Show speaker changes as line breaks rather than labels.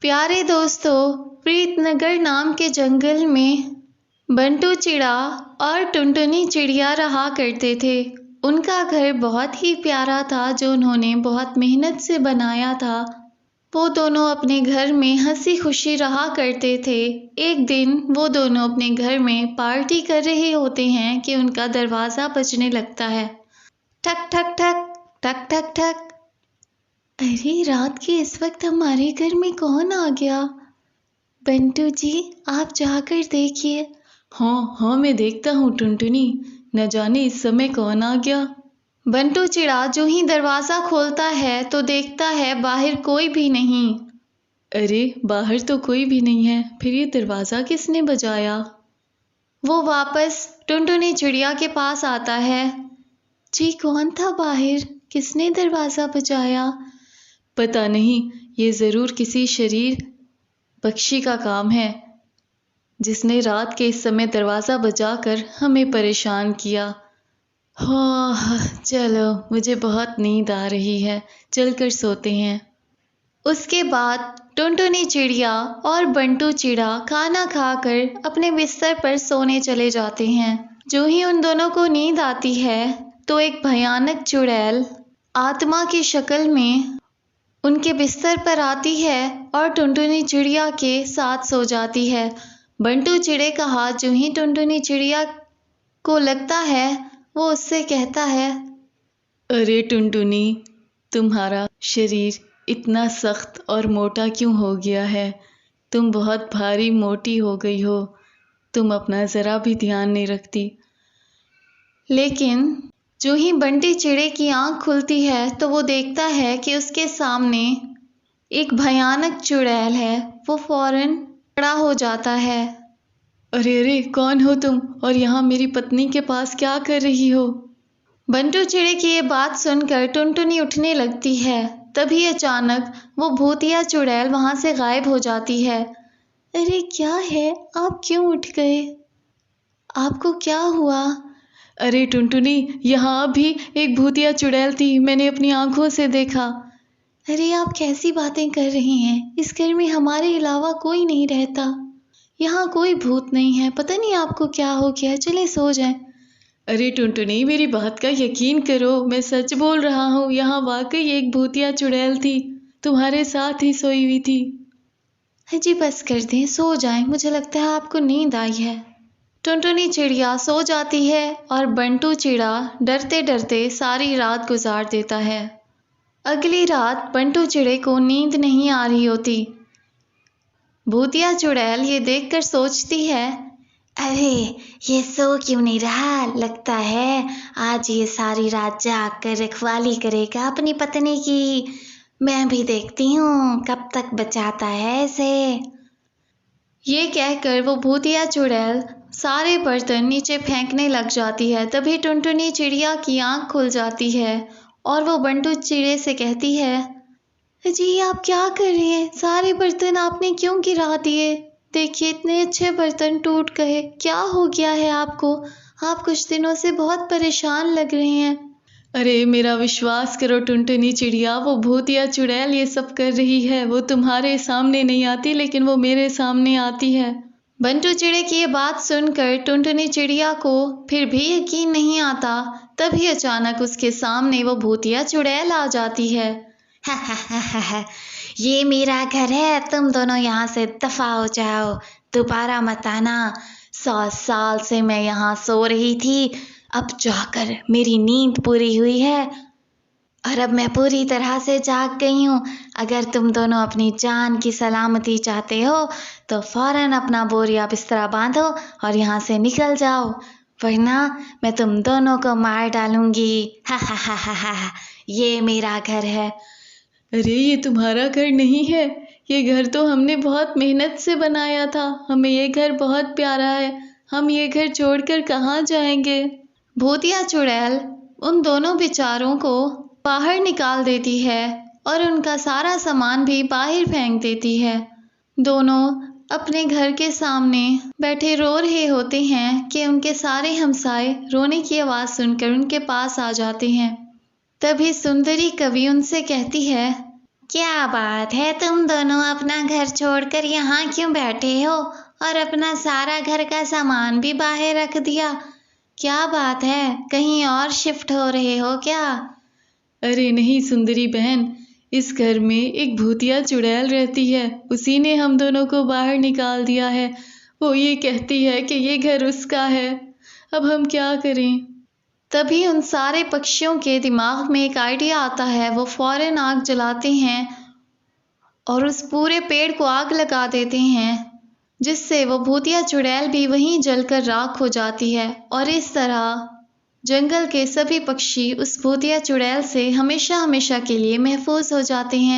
प्यारे दोस्तों, प्रीतनगर नाम के जंगल में बंटू चिड़ा और टुनटुनी चिड़िया रहा करते थे। उनका घर बहुत ही प्यारा था जो उन्होंने बहुत मेहनत से बनाया था। वो दोनों अपने घर में हंसी खुशी रहा करते थे। एक दिन वो दोनों अपने घर में पार्टी कर रहे होते हैं कि उनका दरवाज़ा बजने लगता है। ठक ठक ठक, ठक ठक ठक। अरे, रात के इस वक्त हमारे घर में कौन आ गया? बंटू जी, आप जाकर देखिए।
हाँ हाँ, मैं देखता हूँ टुनटुनी, न जाने इस समय कौन आ गया।
बंटू चिड़ा जो ही दरवाज़ा खोलता है तो देखता है बाहर कोई भी नहीं।
अरे, बाहर तो कोई भी नहीं है, फिर ये दरवाज़ा किसने बजाया?
वो वापस टुनटुनी चिड़िया के पास आता है। जी, कौन था बाहर? किसने दरवाज़ा बजाया?
पता नहीं, ये ज़रूर किसी शरीर पक्षी का काम है जिसने रात के इस समय दरवाज़ा बजाकर हमें परेशान किया। हाँ, चलो, मुझे बहुत नींद आ रही है, चलकर सोते हैं।
उसके बाद टुनटुनी चिड़िया और बंटू चिड़ा खाना खाकर अपने बिस्तर पर सोने चले जाते हैं। जो ही उन दोनों को नींद आती है तो एक भयानक चुड़ैल आत्मा की शक्ल में उनके बिस्तर पर आती है और टुनटुनी चिड़िया के साथ सो जाती है। बंटू चिड़े का हाथ जो ही टुनटुनी चिड़िया को लगता है वो उससे कहता है,
अरे टुनटुनी, तुम्हारा शरीर इतना सख्त और मोटा क्यों हो गया है? तुम बहुत भारी मोटी हो गई हो, तुम अपना ज़रा भी ध्यान नहीं रखती।
लेकिन जो ही बंटी चिड़े की आंख खुलती है तो वो देखता है कि उसके सामने एक भयानक चुड़ैल है। वो फौरन खड़ा हो जाता है।
अरे अरे, कौन हो तुम और यहाँ मेरी पत्नी के पास क्या कर रही हो?
बंटू चिड़े की ये बात सुनकर टुनटुनी उठने लगती है। तभी अचानक वो भूतिया चुड़ैल वहां से गायब हो जाती है। अरे, क्या है? आप क्यों उठ गए? आपको क्या हुआ?
अरे टुनटुनी, यहाँ अभी एक भूतिया चुड़ैल थी, मैंने अपनी आंखों से देखा।
अरे, आप कैसी बातें कर रही हैं? इस घर में हमारे अलावा कोई नहीं रहता। यहाँ कोई भूत नहीं है। पता नहीं आपको क्या हो गया। चले सो जाएं।
अरे टुनटुनी, मेरी बात का यकीन करो, मैं सच बोल रहा हूँ। यहाँ वाकई एक भूतिया चुड़ैल थी, तुम्हारे साथ ही सोई हुई थी।
जी, बस कर दें, सो जाएं। मुझे लगता है आपको नींद आई है। टुनटुनी चिड़िया सो जाती है और बंटू चिड़ा डरते डरते सारी रात गुजार देता है। अगली रात बंटू चिड़े को नींद नहीं आ रही होती। भूतिया चुड़ैल ये देखकर सोचती है, अरे, ये सो क्यों नहीं रहा? लगता है आज ये सारी रात जाग कर रखवाली करेगा अपनी पत्नी की। मैं भी देखती हूँ कब तक बचाता है इसे। ये कहकर वो भूतिया चुड़ैल सारे बर्तन नीचे फेंकने लग जाती है। तभी टुनटुनी चिड़िया की आंख खुल जाती है और वो बंटू चिड़े से कहती है, जी, आप क्या कर रही हैं? सारे बर्तन आपने क्यों गिरा दिए? देखिए, इतने अच्छे बर्तन टूट गए। क्या हो गया है आपको? आप कुछ दिनों से बहुत परेशान लग रही हैं।
अरे मेरा विश्वास करो टुनटुनी चिड़िया, वो भूतिया चुड़ैल ये सब कर रही है। वो तुम्हारे सामने नहीं आती, लेकिन वो मेरे सामने आती है।
बंटू चिड़े की ये बात सुनकर टुनटुनी चिड़िया को फिर भी यकीन नहीं आता। तभी अचानक उसके सामने वो भूतिया चुड़ैल आ जाती है। हा हा हा हा हा, ये मेरा घर है, तुम दोनों यहाँ से दफा हो जाओ, दोबारा मत आना। 100 साल से मैं यहाँ सो रही थी, अब जाकर मेरी नींद पूरी हुई है और अब मैं पूरी तरह से जाग गई हूँ। अगर तुम दोनों अपनी जान की सलामती चाहते हो तो फौरन अपना बोरिया बिस्तरा बांधो और यहाँ से निकल जाओ, वरना मैं तुम दोनों को मार डालूंगी। हा हा हा हा हा, ये मेरा घर है।
अरे, ये तुम्हारा घर नहीं है, ये घर तो हमने बहुत मेहनत से बनाया था। हमें ये घर बहुत प्यारा है, हम ये घर छोड़कर कहाँ जाएंगे?
भूतिया चुड़ैल उन दोनों बेचारों को बाहर निकाल देती है और उनका सारा सामान भी बाहर फेंक देती है। दोनों अपने घर के सामने बैठे रो रहे होते हैं कि उनके सारे हमसाए रोने की आवाज़ सुनकर उनके पास आ जाते हैं। तभी सुंदरी कवि उनसे कहती है, क्या बात है, तुम दोनों अपना घर छोड़कर यहाँ क्यों बैठे हो और अपना सारा घर का सामान भी बाहर रख दिया? क्या बात है, कहीं और शिफ्ट हो रहे हो क्या?
अरे नहीं सुंदरी बहन, इस घर में एक भूतिया चुड़ैल रहती है, उसी ने हम दोनों को बाहर निकाल दिया है। वो ये कहती है कि ये घर उसका है। अब हम क्या करें?
तभी उन सारे पक्षियों के दिमाग में एक आइडिया आता है। वो फौरन आग जलाते हैं और उस पूरे पेड़ को आग लगा देते हैं, जिससे वो भूतिया चुड़ैल भी वहीं जलकर राख हो जाती है। और इस तरह जंगल के सभी पक्षी उस भूतिया चुड़ैल से हमेशा हमेशा के लिए महफूज हो जाते हैं।